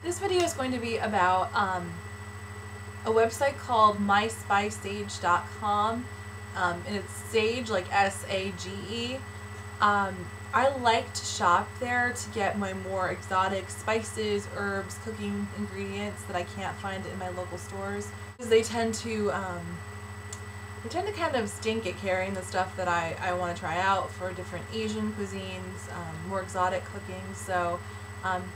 This video is going to be about a website called myspicesage.com, and it's sage, like S-A-G-E. I like to shop there to get my more exotic spices, herbs, cooking ingredients that I can't find in my local stores, because they tend to kind of stink at carrying the stuff that I want to try out for different Asian cuisines, more exotic cooking. So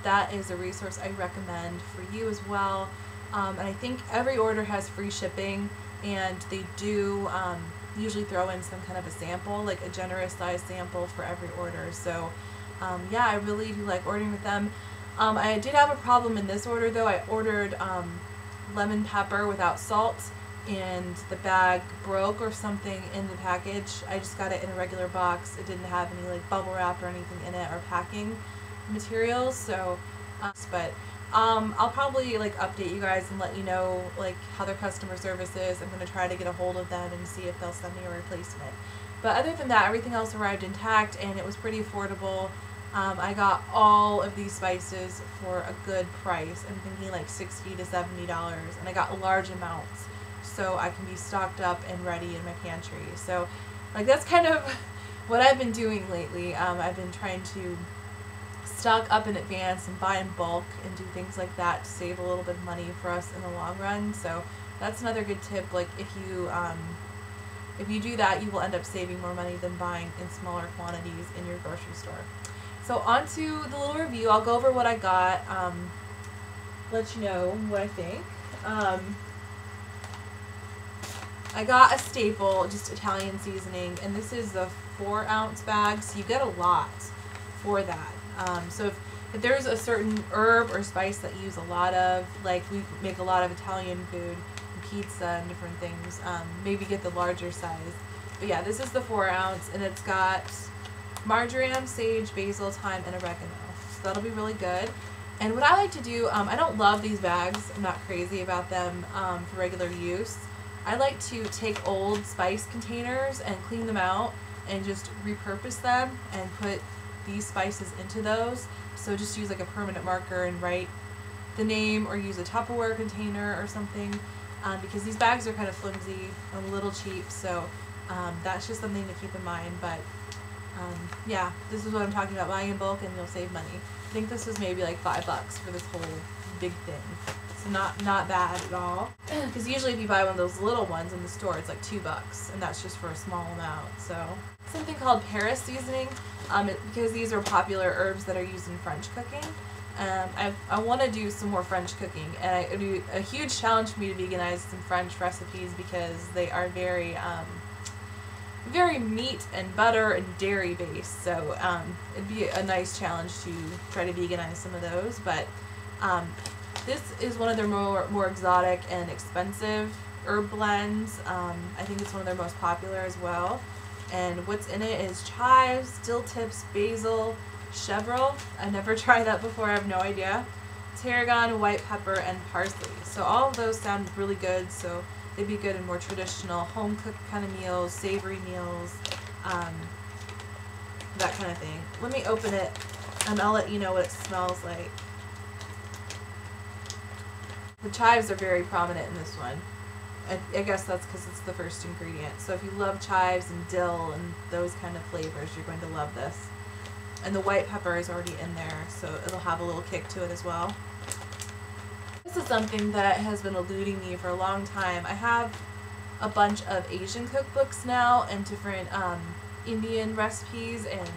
that is a resource I recommend for you as well. And I think every order has free shipping, and they do usually throw in some kind of a sample, like a generous size sample for every order. So yeah, I really do like ordering with them. I did have a problem in this order though. I ordered lemon pepper without salt, and the bag broke or something in the package. I just got it in a regular box. It didn't have any like bubble wrap or anything in it, or packing materials. So I'll probably like update you guys and let you know like how their customer service is. I'm going to try to get a hold of them and see if they'll send me a replacement. But other than that, everything else arrived intact, and it was pretty affordable. I got all of these spices for a good price. I'm thinking like $60 to $70, and I got large amounts, so I can be stocked up and ready in my pantry. So like that's kind of what I've been doing lately. I've been trying to stock up in advance and buy in bulk and do things like that to save a little bit of money for us in the long run. So that's another good tip. Like if you do that, you will end up saving more money than buying in smaller quantities in your grocery store. So on to the little review. I'll go over what I got, let you know what I think. I got a staple, just Italian seasoning, and this is the 4-ounce bag, so you get a lot for that. So if there's a certain herb or spice that you use a lot of, like we make a lot of Italian food, pizza and different things, maybe get the larger size. But yeah, this is the 4-ounce, and it's got marjoram, sage, basil, thyme, and oregano. So that'll be really good. And what I like to do, I don't love these bags. I'm not crazy about them for regular use. I like to take old spice containers and clean them out and just repurpose them and put these spices into those. So just use like a permanent marker and write the name, or use a Tupperware container or something, because these bags are kind of flimsy and a little cheap. So that's just something to keep in mind. But yeah, this is what I'm talking about, buying in bulk and you'll save money. I think this was maybe like $5 for this whole big thing. So not bad at all. Because usually if you buy one of those little ones in the store, it's like $2, and that's just for a small amount. So something called Paris seasoning, because these are popular herbs that are used in French cooking. I want to do some more French cooking, and it'd be a huge challenge for me to veganize some French recipes, because they are very very meat and butter and dairy based. So it'd be a nice challenge to try to veganize some of those. But this is one of their more exotic and expensive herb blends. I think it's one of their most popular as well. And what's in it is chives, dill tips, basil, chervil. I never tried that before, I have no idea. Tarragon, white pepper, and parsley. So all of those sound really good. So they'd be good in more traditional home cooked kind of meals, savory meals, that kind of thing. Let me open it and I'll let you know what it smells like. The chives are very prominent in this one. I guess that's because it's the first ingredient. So if you love chives and dill and those kind of flavors, you're going to love this. And the white pepper is already in there, so it'll have a little kick to it as well. This is something that has been eluding me for a long time. I have a bunch of Asian cookbooks now and different Indian recipes, and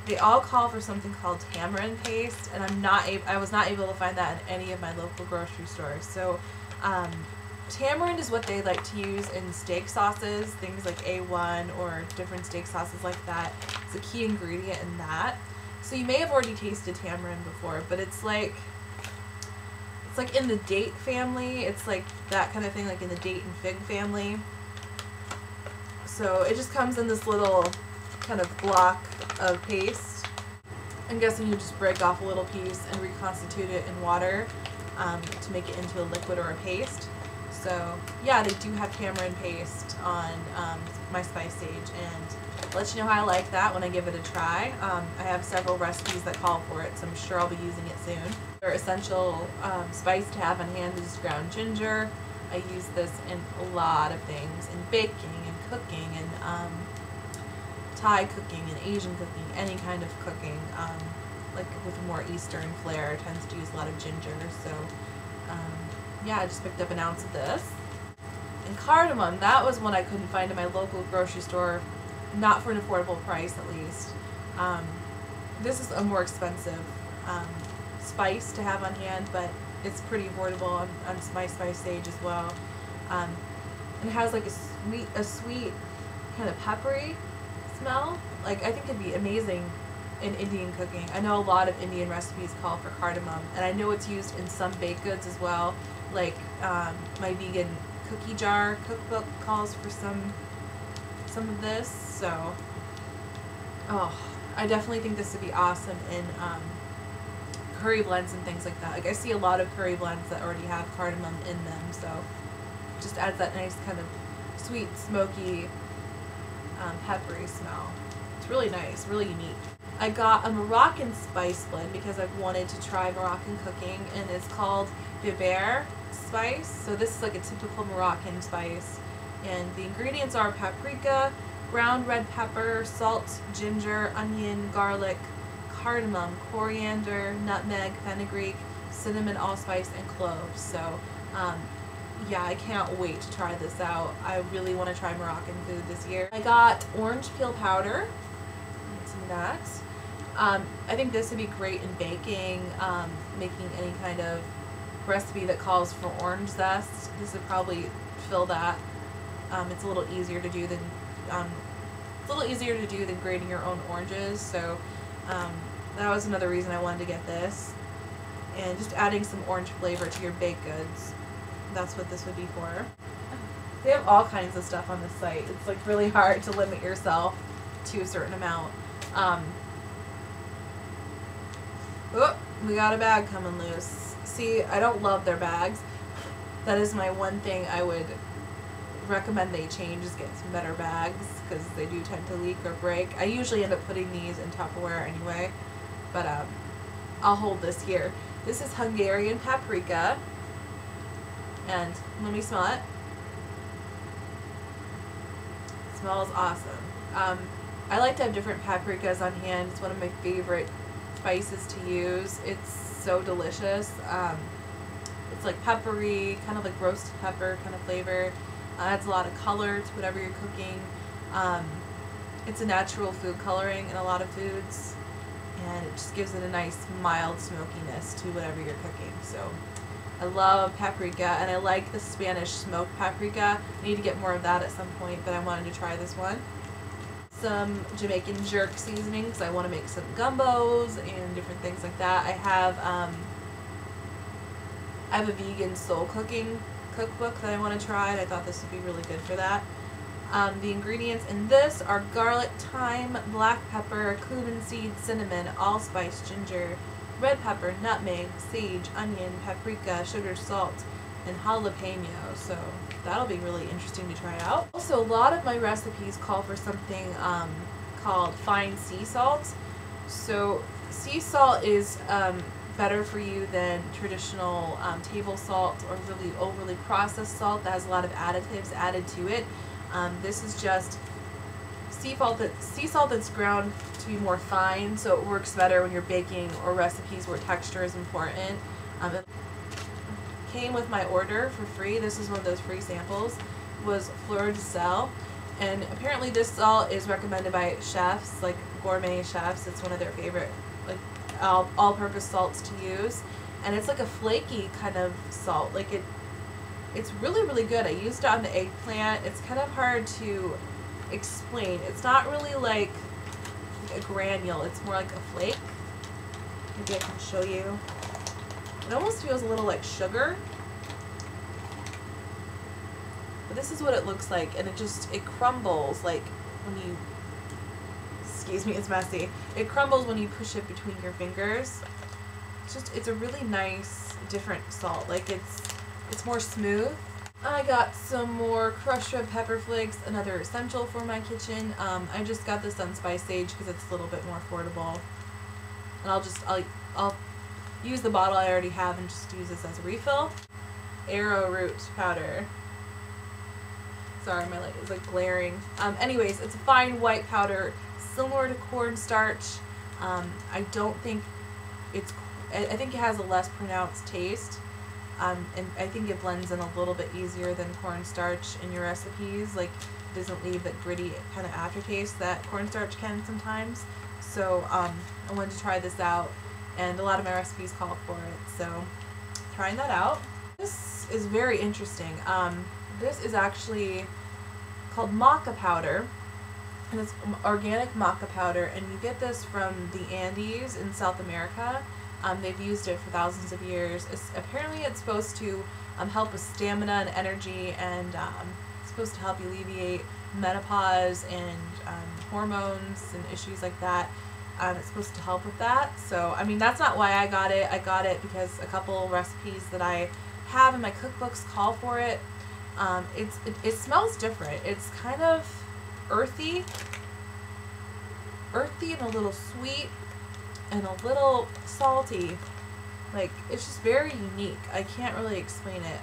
they all call for something called tamarind paste, and I was not able to find that in any of my local grocery stores. So tamarind is what they like to use in steak sauces, things like A1 or different steak sauces like that. It's a key ingredient in that. So you may have already tasted tamarind before, but it's like in the date family. It's like that kind of thing, like in the date and fig family. So it just comes in this little kind of block of paste. I'm guessing you just break off a little piece and reconstitute it in water to make it into a liquid or a paste. So yeah, they do have tamarind paste on my spice sage, and I'll let you know how I like that when I give it a try. I have several recipes that call for it, so I'm sure I'll be using it soon. Their essential spice to have on hand is ground ginger. I use this in a lot of things, in baking and cooking and Thai cooking and Asian cooking, any kind of cooking. Like with a more Eastern flair, tends to use a lot of ginger. So yeah, I just picked up an ounce of this. And cardamom, that was one I couldn't find in my local grocery store, not for an affordable price at least. This is a more expensive spice to have on hand, but it's pretty affordable on my spice sage as well. It has like a sweet kind of peppery smell. Like, I think it'd be amazing in Indian cooking. I know a lot of Indian recipes call for cardamom, and I know it's used in some baked goods as well. Like my vegan cookie jar cookbook calls for some of this. So, I definitely think this would be awesome in curry blends and things like that. Like, I see a lot of curry blends that already have cardamom in them, so it just adds that nice kind of sweet, smoky, peppery smell. It's really nice, really unique. I got a Moroccan spice blend because I've wanted to try Moroccan cooking, and it's called Biber spice. So this is like a typical Moroccan spice, and the ingredients are paprika, ground red pepper, salt, ginger, onion, garlic, cardamom, coriander, nutmeg, fenugreek, cinnamon, allspice, and cloves. So yeah, I can't wait to try this out. I really want to try Moroccan food this year. I got orange peel powder. Some of that. I think this would be great in baking, making any kind of recipe that calls for orange zest. This would probably fill that. It's a little easier to do than grating your own oranges. So that was another reason I wanted to get this. And just adding some orange flavor to your baked goods. That's what this would be for. They have all kinds of stuff on this site. It's like really hard to limit yourself to a certain amount. We got a bag coming loose. See, I don't love their bags. That is my one thing I would recommend they change, is get some better bags, because they do tend to leak or break. I usually end up putting these in Tupperware anyway, but I'll hold this here. This is Hungarian paprika, and let me smell it. It smells awesome. I like to have different paprikas on hand. It's one of my favorite spices to use. It's so delicious. It's like peppery, kind of like roasted pepper kind of flavor. Adds a lot of color to whatever you're cooking. It's a natural food coloring in a lot of foods, and it just gives it a nice mild smokiness to whatever you're cooking. So I love paprika, and I like the Spanish smoked paprika. I need to get more of that at some point, but I wanted to try this one. Some Jamaican jerk seasoning, because I want to make some gumbos and different things like that. I have a vegan soul cooking cookbook that I want to try, and I thought this would be really good for that. The ingredients in this are garlic, thyme, black pepper, cumin seed, cinnamon, allspice, ginger, red pepper, nutmeg, sage, onion, paprika, sugar, salt, and jalapeno. So that'll be really interesting to try out. Also, a lot of my recipes call for something called fine sea salt. So sea salt is better for you than traditional table salt or really overly processed salt that has a lot of additives added to it. This is just sea salt that's ground to be more fine, so it works better when you're baking or recipes where texture is important. It came with my order for free. This is one of those free samples. Was fleur de sel, and apparently this salt is recommended by chefs, like gourmet chefs. It's one of their favorite, like all-purpose salts to use, and it's like a flaky kind of salt. Like it's really, really good. I used it on the eggplant. It's kind of hard to explain. It's not really like a granule. It's more like a flake. Maybe I can show you. It almost feels a little like sugar. But this is what it looks like, and it crumbles like when you, excuse me, it's messy. It crumbles when you push it between your fingers. It's a really nice, different salt. Like it's more smooth. I got some more crushed red pepper flakes, another essential for my kitchen. I just got this on Spice Sage because it's a little bit more affordable. And I'll use the bottle I already have and just use this as a refill. Arrowroot powder. Sorry, my light is like glaring. Anyways, it's a fine white powder, similar to cornstarch. I don't think I think it has a less pronounced taste. And I think it blends in a little bit easier than cornstarch in your recipes. Like, it doesn't leave that gritty kind of aftertaste that cornstarch can sometimes. So I wanted to try this out, and a lot of my recipes call for it. So trying that out. This is very interesting. This is actually called maca powder, and it's organic maca powder, and you get this from the Andes in South America. They've used it for thousands of years. Apparently it's supposed to help with stamina and energy, and it's supposed to help alleviate menopause and hormones and issues like that. It's supposed to help with that. So, I mean, that's not why I got it. I got it because a couple recipes that I have in my cookbooks call for it. It smells different. It's kind of earthy and a little sweet and a little salty. Like, it's just very unique. I can't really explain it.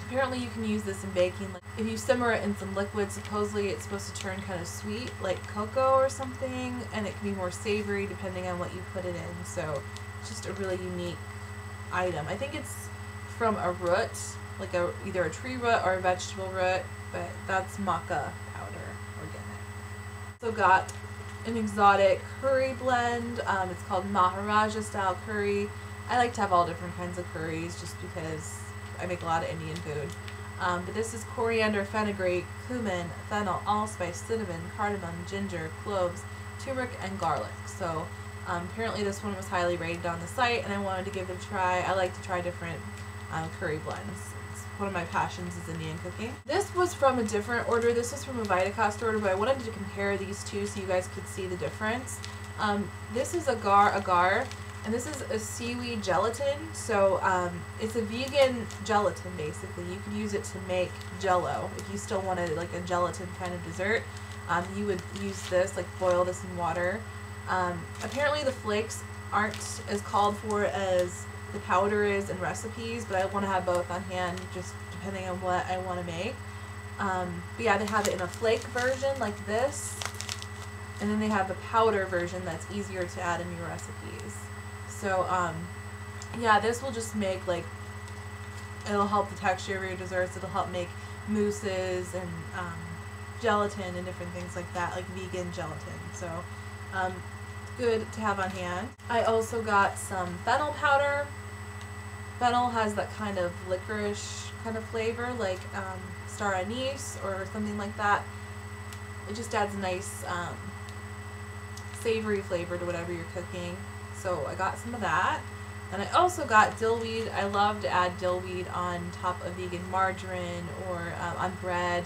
Apparently you can use this in baking. Like, if you simmer it in some liquid, supposedly it's supposed to turn kind of sweet, like cocoa or something, and it can be more savory depending on what you put it in. So it's just a really unique item. I think it's from a root, like either a tree root or a vegetable root, but that's maca powder, organic. So got an exotic curry blend. It's called Maharaja style curry. I like to have all different kinds of curries just because I make a lot of Indian food. But this is coriander, fenugreek, cumin, fennel, allspice, cinnamon, cardamom, ginger, cloves, turmeric, and garlic. So apparently this one was highly rated on the site, and I wanted to give it a try. I like to try different curry blends. One of my passions is Indian cooking. This was from a different order. This was from a Vitacost order, but I wanted to compare these two so you guys could see the difference. This is agar, and this is a seaweed gelatin. So it's a vegan gelatin, basically. You could use it to make jello. If you still wanted like a gelatin kind of dessert, you would use this, like boil this in water. Apparently the flakes aren't as called for as the powder is in recipes, but I want to have both on hand just depending on what I want to make. But yeah, they have it in a flake version like this, and then they have the powder version that's easier to add in your recipes. So yeah, this will just make, like, it'll help the texture of your desserts. It'll help make mousses and gelatin and different things like that, like vegan gelatin. So good to have on hand. I also got some fennel powder. Fennel has that kind of licorice kind of flavor, like star anise or something like that. It just adds a nice savory flavor to whatever you're cooking. So I got some of that. And I also got dillweed. I love to add dillweed on top of vegan margarine or on bread.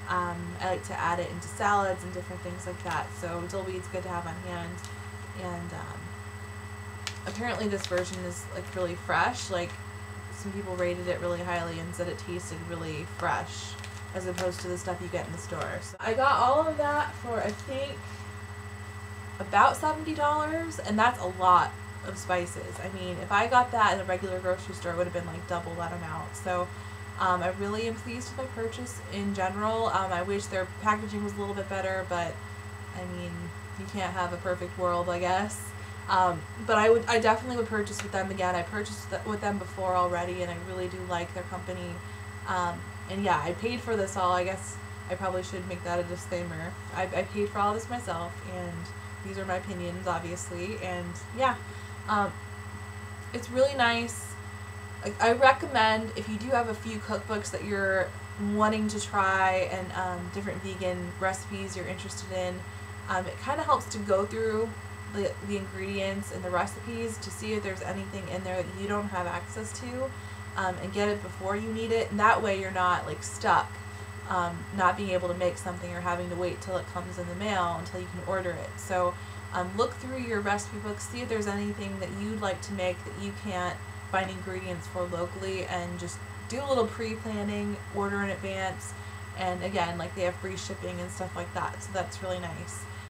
I like to add it into salads and different things like that. So dillweed's good to have on hand. And apparently this version is like really fresh. Like, some people rated it really highly and said it tasted really fresh as opposed to the stuff you get in the store. So I got all of that for, I think, about $70, and that's a lot of spices. I mean, if I got that in a regular grocery store, it would have been like double that amount. So I really am pleased with my purchase in general. I wish their packaging was a little bit better, but I mean, you can't have a perfect world, I guess. But I definitely would purchase with them again. I purchased with them before already, and I really do like their company. And yeah, I paid for this all. I guess I probably should make that a disclaimer. I paid for all this myself, and these are my opinions, obviously. And yeah, it's really nice. Like, I recommend, if you do have a few cookbooks that you're wanting to try and different vegan recipes you're interested in, it kind of helps to go through the ingredients and the recipes to see if there's anything in there that you don't have access to, and get it before you need it. And that way you're not like stuck not being able to make something or having to wait till it comes in the mail until you can order it. So look through your recipe books, see if there's anything that you'd like to make that you can't find ingredients for locally, and just do a little pre-planning, order in advance, and again, like they have free shipping and stuff like that, so that's really nice.